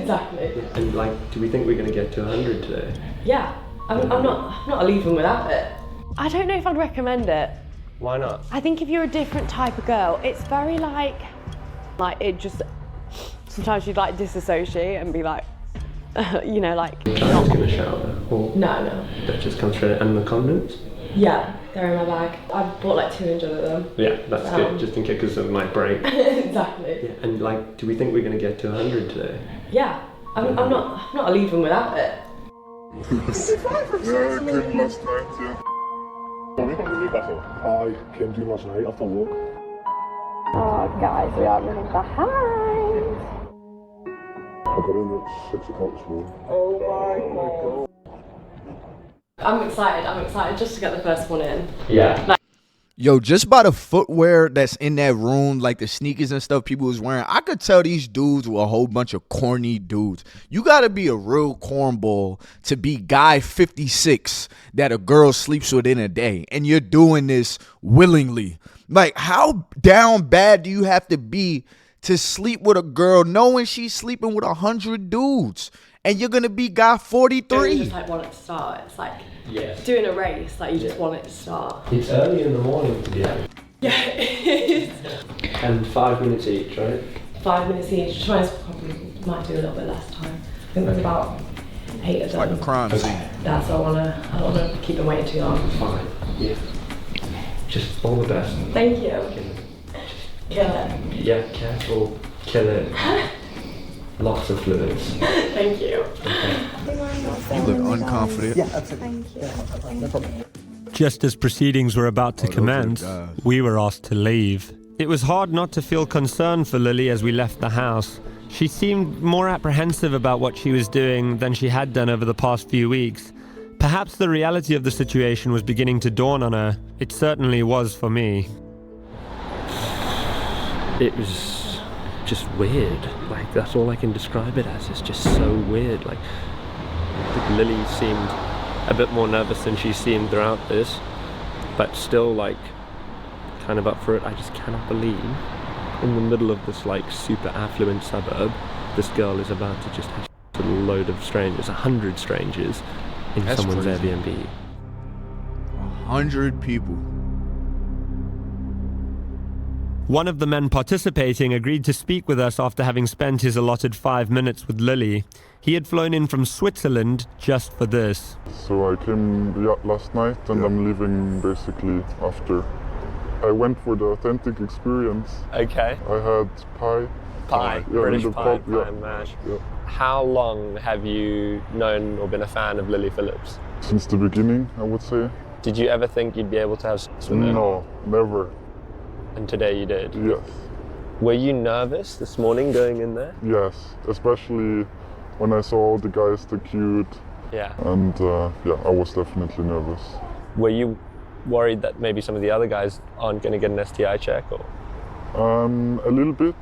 Exactly. And like, do we think we're going to get to 100 today? Yeah. I'm not leaving without it. I don't know if I'd recommend it. Why not? I think if you're a different type of girl, it's very like it just, sometimes you'd like disassociate and be like, you know, like. I'm just going to shower. Or No. That just comes straight. And the condoms? Yeah, they're in my bag. I bought like 200 of them. Yeah, that's good, just in case, because it might break. Exactly. Yeah, and like, do we think we're going to get to 100 today? Yeah, I'm not leaving without it. Yeah, I came last night, yeah. I came to last night after work. Oh, guys, we are running behind. I got in at 6 o'clock this morning. Oh my god. I'm excited just to get the first one in. Yeah. Yo, just by the footwear that's in that room, like the sneakers and stuff people was wearing, I could tell these dudes were a whole bunch of corny dudes. You gotta be a real cornball to be guy 56 that a girl sleeps with in a day, and you're doing this willingly. Like, how down bad do you have to be to sleep with a girl knowing she's sleeping with 100 dudes, and you're gonna be guy 43? You just like want it to start. It's like doing a race, like you just want it to start. It's early in the morning to be out. Yeah, it is. And 5 minutes each, right? 5 minutes each. Tries probably might do a little bit less time. I think there's about 8 of them. Like a crime scene. That's what I don't wanna keep them waiting too long. Fine. Yeah. Just all the best. Thank you. Kill it. Yeah, careful. Kill it. Lots of fluids. Thank you. You look unconfident. Yeah, absolutely. Thank you. No problem. Just as proceedings were about to those are commence, guys. we were asked to leave. It was hard not to feel concern for Lily as we left the house. She seemed more apprehensive about what she was doing than she had done over the past few weeks. Perhaps the reality of the situation was beginning to dawn on her. It certainly was for me. It was just weird. Like, that's all I can describe it as. It's just so weird. Like, I think Lily seemed a bit more nervous than she seemed throughout this, but still, like, kind of up for it. I just cannot believe in the middle of this, like, super affluent suburb, this girl is about to just have a load of strangers, 100 strangers in That's someone's crazy. Airbnb. 100 people. One of the men participating agreed to speak with us after having spent his allotted 5 minutes with Lily. He had flown in from Switzerland just for this. So I came last night and I'm leaving basically after. I went for the authentic experience. Okay. I had pie. Pie, Yeah, British in the pie, pub, yeah. pie and mash. Yeah. How long have you known or been a fan of Lily Phillips? Since the beginning, I would say. Did you ever think you'd be able to have sex with her? No, never. And today you did? Yes. Were you nervous this morning going in there? Yes, especially when I saw all the guys, the cute, Yeah. and yeah, I was definitely nervous. Were you worried that maybe some of the other guys aren't going to get an STI check? Or? A little bit,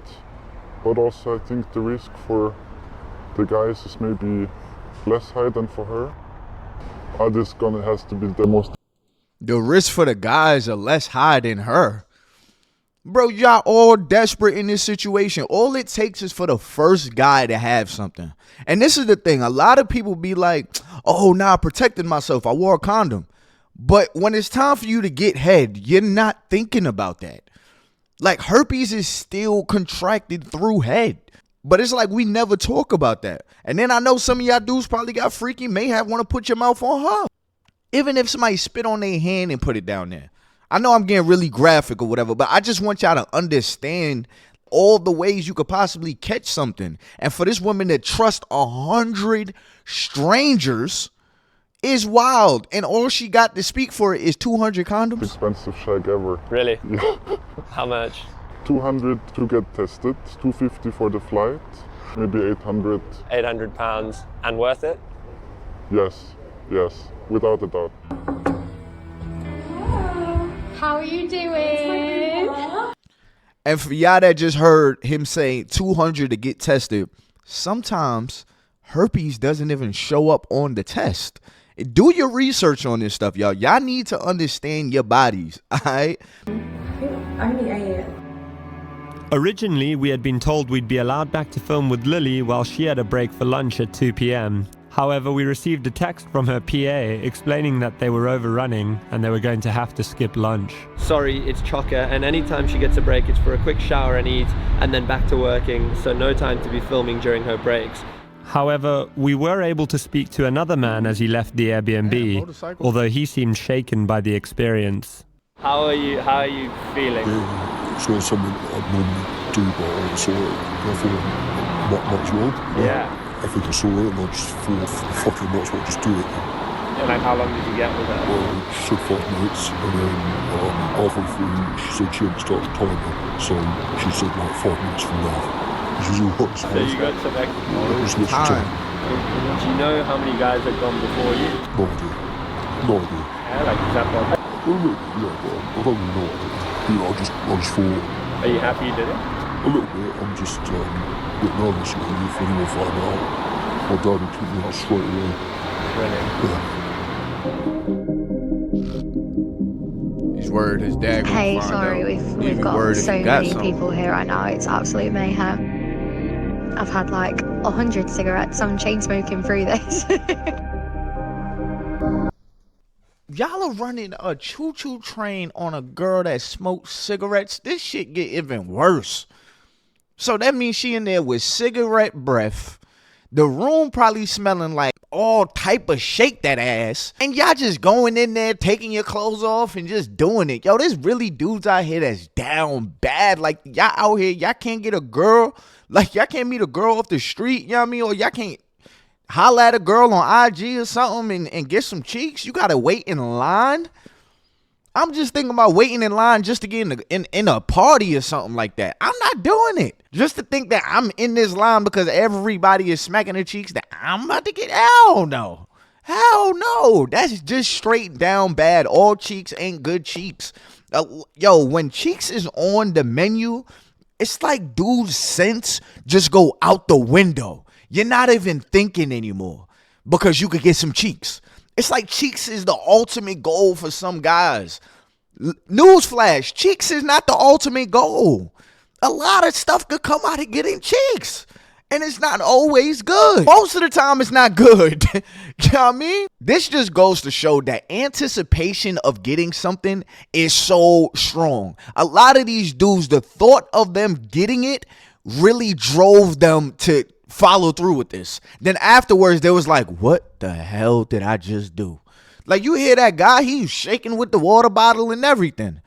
but also I think the risk for the guys is maybe less high than for her. I just gonna has to be the most. The risk for the guys are less high than her. Bro, y'all all desperate in this situation. All it takes is for the first guy to have something. And this is the thing. A lot of people be like, oh, nah, I protected myself. I wore a condom. But when it's time for you to get head, you're not thinking about that. Like, herpes is still contracted through head. But it's like we never talk about that. And then I know some of y'all dudes probably got freaky, may have want to put your mouth on her. Even if somebody spit on their hand and put it down there. I know I'm getting really graphic or whatever, but I just want y'all to understand all the ways you could possibly catch something. And for this woman to trust 100 strangers is wild. And all she got to speak for is 200 condoms. Expensive shag ever. Really? Yeah. How much? 200 to get tested, 250 for the flight, maybe 800. £800 and worth it? Yes, without a doubt. How are you doing? And for y'all that just heard him say 200 to get tested, sometimes herpes doesn't even show up on the test. Do your research on this stuff, y'all. Y'all need to understand your bodies, all right? I only ate Originally, we had been told we'd be allowed back to film with Lily while she had a break for lunch at 2 p.m. However, we received a text from her PA explaining that they were overrunning and they were going to have to skip lunch. Sorry, it's chocker, and anytime she gets a break, it's for a quick shower and eat, and then back to working, so no time to be filming during her breaks. However, we were able to speak to another man as he left the Airbnb, although he seemed shaken by the experience. How are you feeling? It's not something I'd normally do, but I saw it and I thought, not much wrong. Yeah. I think I saw it and I just thought, fucking might as well just do it. And like, how long did you get with her? Well, she said 5 minutes, and then halfway through she said she hadn't started the timer, so she said like 5 minutes from now. Which was all right. So you got some extra time. Do you know how many guys have gone before you? No idea. No idea. Yeah, like, is that one? Yeah, but I don't really know. You know, I just thought. Are you happy you did it? A little bit. I'm just a bit nervous, you know, if anyone find out. My dad would kick me out straight away. Really? Yeah. He's worried his dad gonna Hey, find sorry, out. we've got worried if so he got many something. people here right now. It's absolute mayhem. I've had like 100 cigarettes. I'm chain smoking through this. Y'all are running a choo-choo train on a girl that smokes cigarettes. This shit get even worse. So that means she in there with cigarette breath. The room probably smelling like all type of shake that ass. And y'all just going in there, taking your clothes off and just doing it. Yo, there's really dudes out here that's down bad. Like, y'all out here, y'all can't get a girl. Like, y'all can't meet a girl off the street, you know what I mean? Or y'all can't holler at a girl on IG or something and get some cheeks. You gotta wait in line. I'm just thinking about waiting in line just to get in a party or something like that. I'm not doing it. Just to think that I'm in this line because everybody is smacking their cheeks, that I'm about to get, hell no. Hell no. That's just straight down bad. All cheeks ain't good cheeks. Yo, when cheeks is on the menu, it's like dude's sense just go out the window. You're not even thinking anymore because you could get some cheeks. It's like cheeks is the ultimate goal for some guys. Newsflash, cheeks is not the ultimate goal. A lot of stuff could come out of getting cheeks. And it's not always good. Most of the time it's not good. You know what I mean? This just goes to show that anticipation of getting something is so strong. A lot of these dudes, the thought of them getting it really drove them to follow through with this. Then afterwards, they was like, what the hell did I just do? Like, you hear that guy, he's shaking with the water bottle and everything.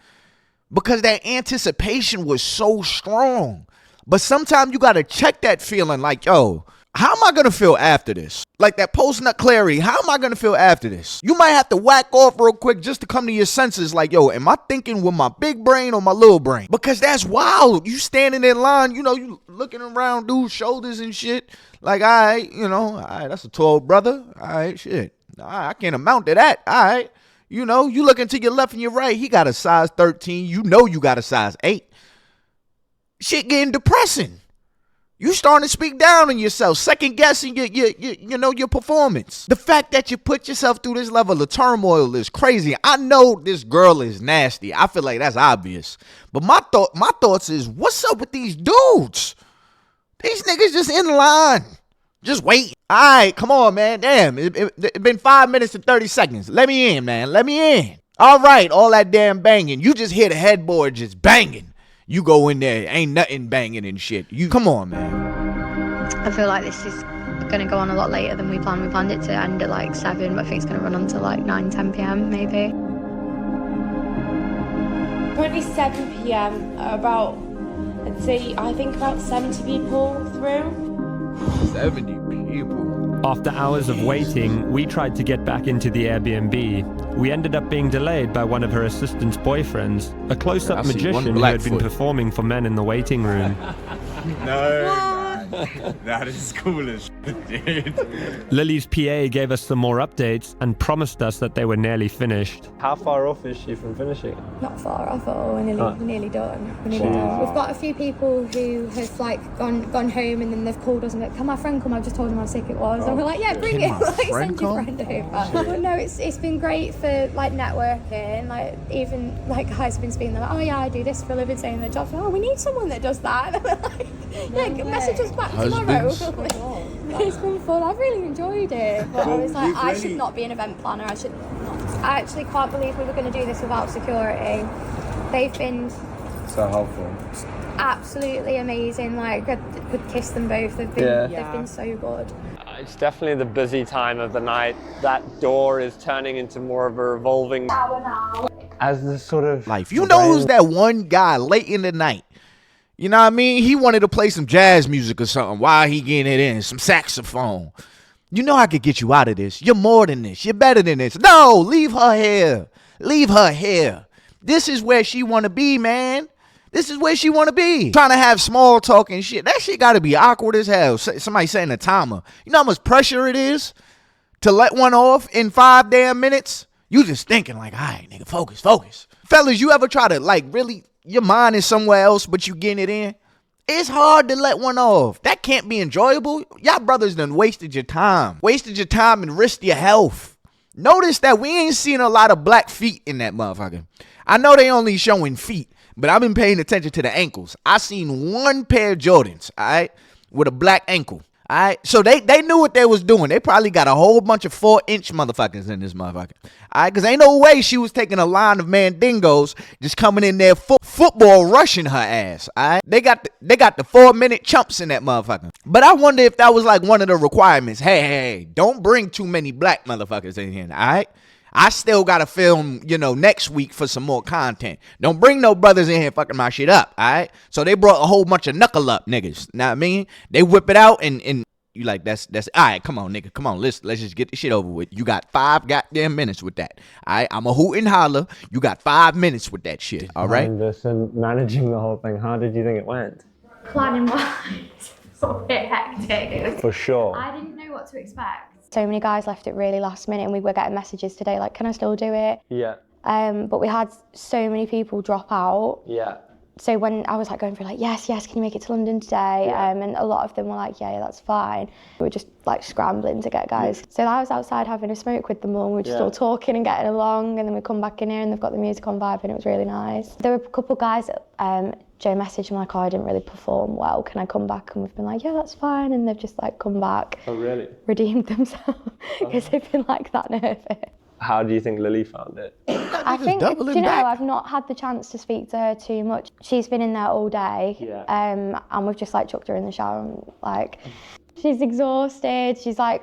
Because that anticipation was so strong. But sometimes you got to check that feeling like, yo, how am I going to feel after this? Like that post-nut clarity, how am I going to feel after this? You might have to whack off real quick just to come to your senses like, yo, am I thinking with my big brain or my little brain? Because that's wild. You standing in line, you know, you looking around dudes' shoulders and shit. Like, all right, you know, all right, that's a tall brother. All right, shit. All right, I can't amount to that. All right. You know, you looking to your left and your right. He got a size 13. You know you got a size 8. Shit getting depressing. You starting to speak down on yourself, second guessing your performance. The fact that you put yourself through this level of turmoil is crazy. I know this girl is nasty. I feel like that's obvious. But my thoughts is, what's up with these dudes? These niggas just in line, just waiting. All right, come on, man. Damn, it been 5 minutes and 30 seconds. Let me in, man. Let me in. All right, all that damn banging. You just hear the headboard just banging. You go in there, ain't nothing banging and shit. You come on, man. I feel like this is going to go on a lot later than we planned. We planned it to end at like 7, but I think it's going to run on to like 9, 10 p.m. maybe. Currently 7 p.m. About, I think about 70 people through. 70 people. After hours of waiting, we tried to get back into the Airbnb. We ended up being delayed by one of her assistant's boyfriends, a close-up magician who had been performing for men in the waiting room. No. That is cool as shit, dude. Lily's PA gave us some more updates and promised us that they were nearly finished. How far off is she from finishing? Not far off at all. We're nearly done. We've got a few people who have like gone home and then they've called us and like, can my friend come? I've just told him how sick it was. And we're like, yeah, bring it. Like, send your friend over. But no, it's been great for like networking. Like even like guys have been speaking. They're like, oh yeah, I do this for a living, saying their jobs. Oh, we need someone that does that. And we're like, yeah, message us back tomorrow. It's been fun. I've really enjoyed it. But I was like, I should not be an event planner. I actually can't believe we were going to do this without security. They've been so helpful. Absolutely amazing. Like I could kiss them both. They've been so good. It's definitely the busy time of the night. That door is turning into more of a revolving as the sort of life. You know who's that one guy late in the night? You know what I mean? He wanted to play some jazz music or something while he getting it in, some saxophone. You know I could get you out of this. You're more than this. You're better than this. No, leave her here. Leave her here. This is where she want to be, man. This is where she want to be. Trying to have small talk and shit. That shit got to be awkward as hell. Somebody setting a timer. You know how much pressure it is to let one off in 5 damn minutes? You just thinking like, all right, nigga, focus. Fellas, you ever try to like really, your mind is somewhere else, but you getting it in? It's hard to let one off. That can't be enjoyable. Y'all brothers done wasted your time. Wasted your time and risked your health. Notice that we ain't seen a lot of black feet in that motherfucker. I know they only showing feet, but I've been paying attention to the ankles. I seen one pair of Jordans, all right, with a black ankle. All right, so they knew what they was doing. They probably got a whole bunch of 4-inch motherfuckers in this motherfucker. All right, because ain't no way she was taking a line of mandingos just coming in there football rushing her ass. All right, they got the 4-minute chumps in that motherfucker. But I wonder if that was like one of the requirements. Hey, don't bring too many black motherfuckers in here. All right. I still got to film, next week for some more content. Don't bring no brothers in here fucking my shit up, all right? So they brought a whole bunch of knuckle up niggas, know what I mean? They whip it out and you like, that's, all right, come on, nigga, come on, let's just get this shit over with. You got 5 goddamn minutes with that, all right? I'm a hoot and holler. You got 5 minutes with that shit, all right? And managing the whole thing, how did you think it went? Planning-wise, it's a bit hectic. For sure. I didn't know what to expect. So many guys left it really last minute and we were getting messages today like, can I still do it? Yeah. But we had so many people drop out. Yeah. So when I was like going through like, yes, can you make it to London today? Yeah. And a lot of them were like, yeah, that's fine. We were just like scrambling to get guys. So I was outside having a smoke with them all and we were just all talking and getting along, and then we come back in here and they've got the music on vibe and it was really nice. There were a couple of guys that Joe messaged me like, oh, I didn't really perform well, can I come back? And we've been like, yeah, that's fine. And they've just like come back. Oh, really? Redeemed themselves because they've been like that nervous. How do you think Lily found it? I think, I've not had the chance to speak to her too much. She's been in there all day, and we've just like chucked her in the shower and like, she's exhausted, she's like...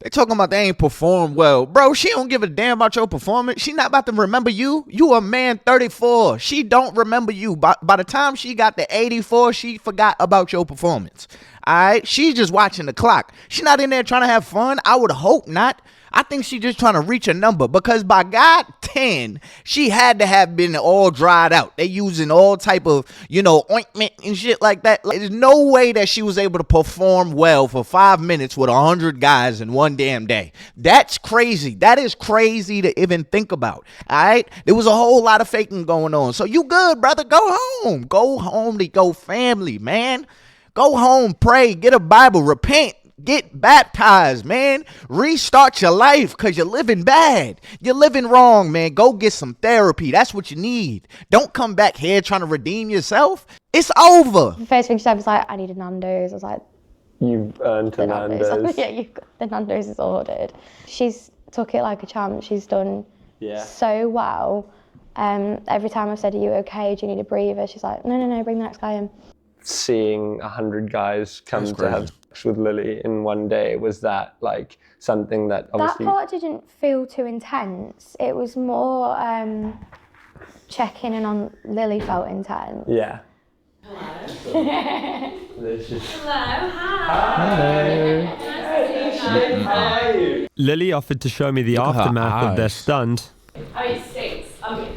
They talking about they ain't performed well. Bro, she don't give a damn about your performance. She not about to remember you. You a man 34. She don't remember you. By the time she got to 84, she forgot about your performance. All right? She's just watching the clock. She not in there trying to have fun. I would hope not. I think she just trying to reach a number because by God 10, she had to have been all dried out. They using all type of, ointment and shit like that. There's no way that she was able to perform well for 5 minutes with 100 guys in one damn day. That's crazy. That is crazy to even think about. All right. There was a whole lot of faking going on. So you good, brother. Go home. Go home to your family, man. Go home, pray, get a Bible, repent. Get baptized, man. Restart your life because you're living bad. You're living wrong, man. Go get some therapy. That's what you need. Don't come back here trying to redeem yourself. It's over. The first thing she said was like, I need a Nando's. I was like, you've earned a Nando's. Yeah, the Nando's is ordered. She's took it like a champ. She's done so well. Every time I've said, are you okay? Do you need a breather? She's like, no, bring the next guy in. Seeing 100 guys come to have sex with Lily in one day, was that like something that obviously... That part didn't feel too intense. It was more checking in on Lily felt intense. Yeah. Hello. Hello. Hi. Lily offered to show me the aftermath of their stunt. Oh, it stinks.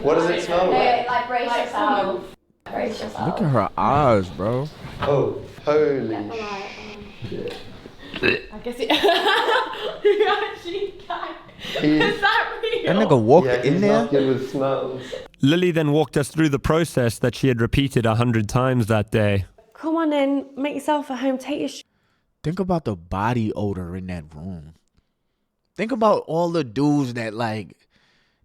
What does it smell like? Like brace yourself. Look at her eyes, bro. Oh, Holy I guess it. You actually can. Is that real? That nigga walked yeah, in he's there. not good with smells. Lily then walked us through the process that she had repeated 100 times that day. Come on in, make yourself at home, take your Think about the body odor in that room. Think about all the dudes that like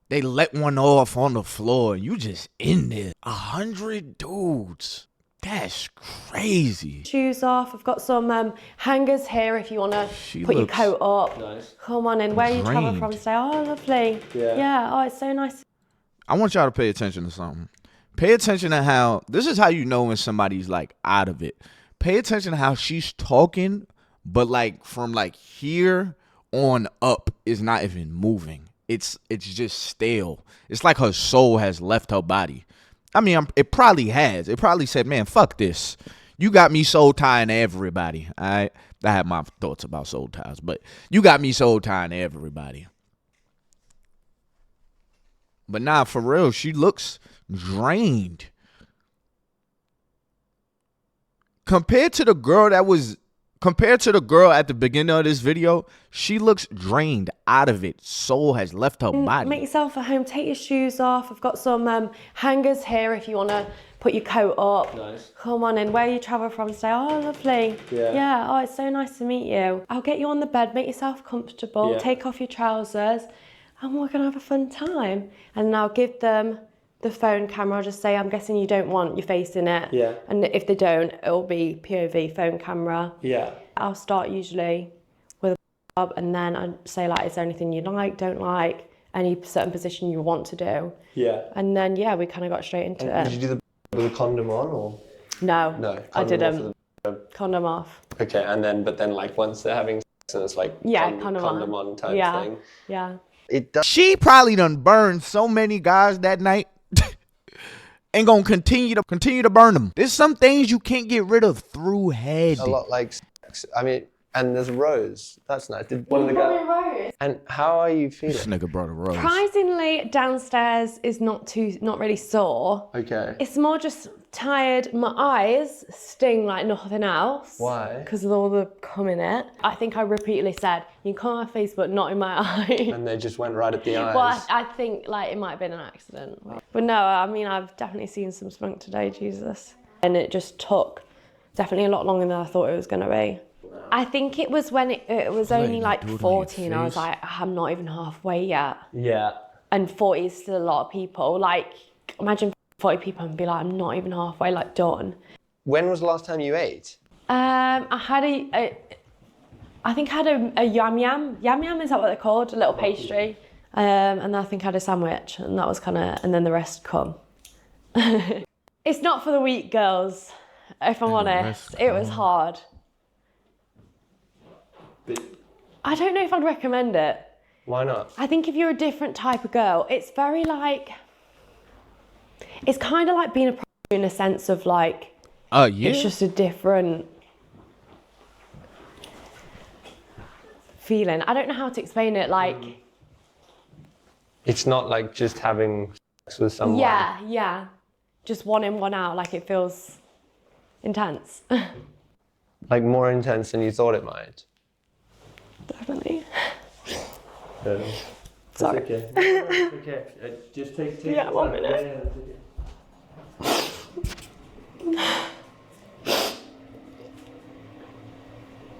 they let one off on the floor and you just in there. 100 dudes. That's crazy. shoes off. I've got some hangers here if you want to put your looks coat up. Nice. Come on in. Where are you traveling drained. from today? Oh, lovely. Yeah. Oh, it's so nice. I want y'all to pay attention to something. Pay attention to how, this is how you know when somebody's like out of it. Pay attention to how she's talking, but like from like here on up is not even moving. It's just stale. It's like her soul has left her body. I mean, it probably has. It probably said, man, fuck this. You got me soul tying to everybody. All right? I have my thoughts about soul ties, but you got me soul tying to everybody. But nah, for real, she looks drained. Compared to the girl at the beginning of this video, she looks drained out of it. Soul has left her body. Make yourself at home, take your shoes off. I've got some hangers here if you want to put your coat up. Nice. Come on in. Where are you traveling from today? Oh, lovely. Yeah. Oh, it's so nice to meet you. I'll get you on the bed, make yourself comfortable, take off your trousers, and we're going to have a fun time. And I'll give them the phone camera. I'll just say, I'm guessing you don't want your face in it. Yeah. And if they don't, it'll be POV phone camera. Yeah. I'll start usually with a and then I say like, is there anything you like, don't like, any certain position you want to do? Yeah. And then we kind of got straight into it. Did you do the with a condom on or? No. No. I Condom didn't. Condom off. Okay, but then like once they're having sex and it's like condom on type thing. Yeah. It does. She probably done burned so many guys that night. And gonna continue to burn them. There's some things you can't get rid of through head. A lot like sex. I mean, and there's Rose. That's nice. Did one of the guys? Rose. And how are you feeling? This nigga brought a rose. Surprisingly, downstairs is not really sore. Okay. It's more just tired. My eyes sting like nothing else. Why? Because of all the cum in it. I think I repeatedly said, you can come on my face, but not in my eye. And they just went right at the eyes. Well, I think like it might have been an accident. But no, I mean, I've definitely seen some spunk today, Jesus. And it just took definitely a lot longer than I thought it was going to be. I think it was when it was only like 40 and I was like, I'm not even halfway yet. Yeah. And 40 is still a lot of people. Like, imagine 40 people and be like, I'm not even halfway, like, done. When was the last time you ate? I had I think I had a yam yam. Yam yam, is that what they're called? A little pastry. And I think I had a sandwich and that was kind of, and then the rest come. It's not for the weak, girls, if I'm honest. It was hard. I don't know if I'd recommend it. Why not? I think if you're a different type of girl, it's very like, it's kind of like being a prostitute in a sense of like, it's just a different feeling. I don't know how to explain it, like. It's not like just having sex with someone. Yeah. Just one in, one out, like it feels intense. Like more intense than you thought it might. Definitely. Sorry. Okay. Okay. Just take Yeah, 1 minute.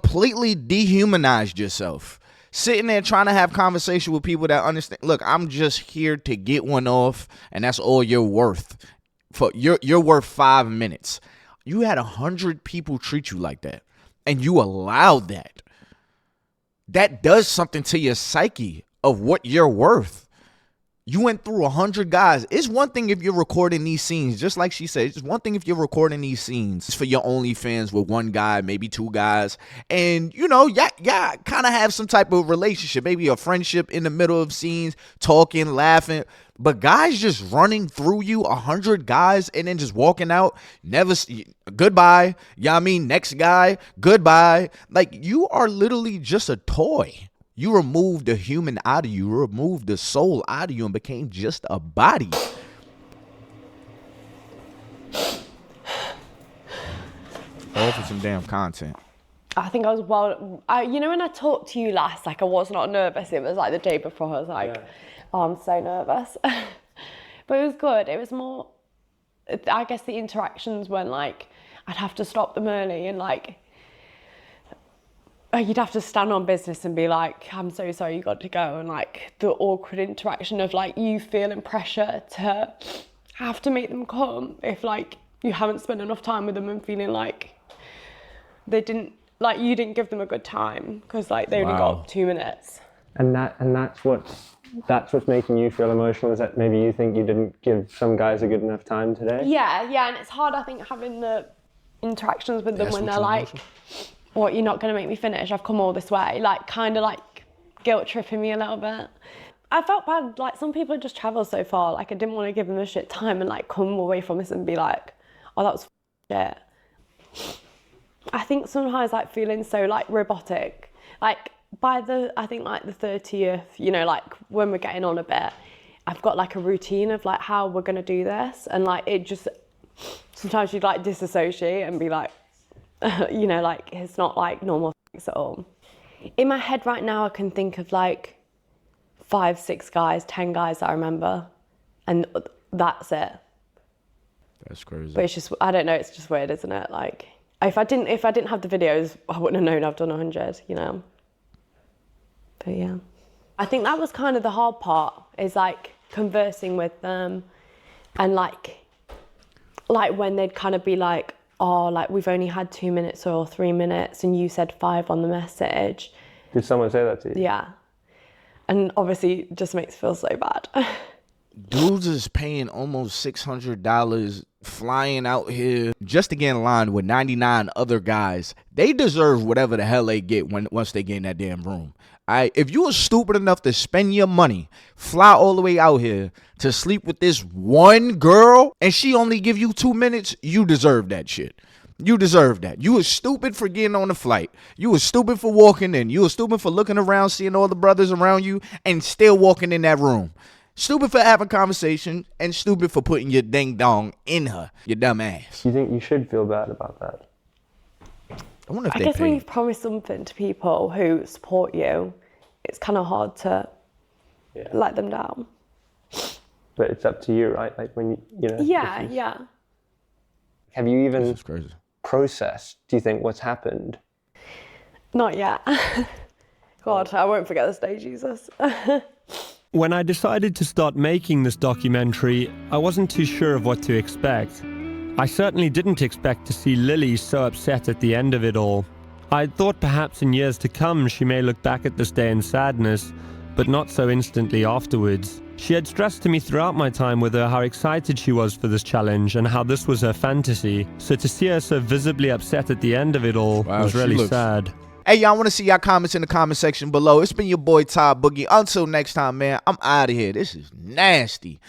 Completely dehumanized yourself. Sitting there trying to have conversation with people that understand. Look, I'm just here to get one off, and that's all you're worth. You're worth 5 minutes. You had 100 people treat you like that, and you allowed that. That does something to your psyche of what you're worth. You went through 100 guys. It's one thing if you're recording these scenes, just like she said, it's one thing if you're recording these scenes for your OnlyFans with one guy, maybe 2 guys. And, you know, yeah, kind of have some type of relationship, maybe a friendship in the middle of scenes, talking, laughing. But guys just running through you, 100 guys, and then just walking out, never, goodbye. Yeah, I mean, next guy, goodbye. Like, you are literally just a toy. You removed the human out of you, removed the soul out of you, and became just a body. All for some damn content. I think I was you know when I talked to you last, like I was not nervous. It was like the day before. I was like, oh, I'm so nervous. But it was good. It was more, I guess the interactions when like, I'd have to stop them early and like, you'd have to stand on business and be like, I'm so sorry, you got to go. And like the awkward interaction of like you feeling pressure to have to make them come if like you haven't spent enough time with them and feeling like they didn't, like you didn't give them a good time because like they only got 2 minutes. And that's what's making you feel emotional, is that maybe you think you didn't give some guys a good enough time today? Yeah, and it's hard, I think, having the interactions with them when they're like, what, you're not going to make me finish? I've come all this way. Like, kind of like guilt tripping me a little bit. I felt bad, like some people just travel so far, like I didn't want to give them a shit time and like come away from this and be like, oh, that was shit. I think sometimes like feeling so like robotic, like by I think like the 30th, you know, like when we're getting on a bit, I've got like a routine of like how we're gonna do this, and like it just, sometimes you'd like disassociate and be like, you know, like it's not like normal things at all. In my head right now, I can think of like 5, 6 guys, 10 guys that I remember, and that's it. That's crazy. But it's just, I don't know, it's just weird, isn't it? Like, if I didn't have the videos, I wouldn't have known I've done 100, you know? But yeah. I think that was kind of the hard part, is like conversing with them, and like when they'd kind of be like, oh, like we've only had 2 minutes or 3 minutes and you said 5 on the message. Did someone say that to you? Yeah. And obviously it just makes me feel so bad. Dudes is paying almost $600 flying out here just to get in line with 99 other guys. They deserve whatever the hell they get once they get in that damn room. If you are stupid enough to spend your money, fly all the way out here to sleep with this one girl, and she only give you 2 minutes, you deserve that shit. You deserve that. You was stupid for getting on the flight. You was stupid for walking in. You was stupid for looking around, seeing all the brothers around you, and still walking in that room. Stupid for having conversation, and stupid for putting your ding dong in her, your dumb ass. You think you should feel bad about that? I wonder if I guess when you've promised something to people who support you, it's kind of hard to let them down. But it's up to you, right? Like when you know. Yeah. Have you even processed, do you think, what's happened? Not yet. God, I won't forget this day, Jesus. When I decided to start making this documentary, I wasn't too sure of what to expect. I certainly didn't expect to see Lily so upset at the end of it all. I thought perhaps in years to come she may look back at this day in sadness, but not so instantly afterwards. She had stressed to me throughout my time with her how excited she was for this challenge and how this was her fantasy. So to see her so visibly upset at the end of it all was really sad. Hey, y'all, want to see y'all comments in the comment section below. It's been your boy, TybuggyTV. Until next time, man, I'm out of here. This is nasty.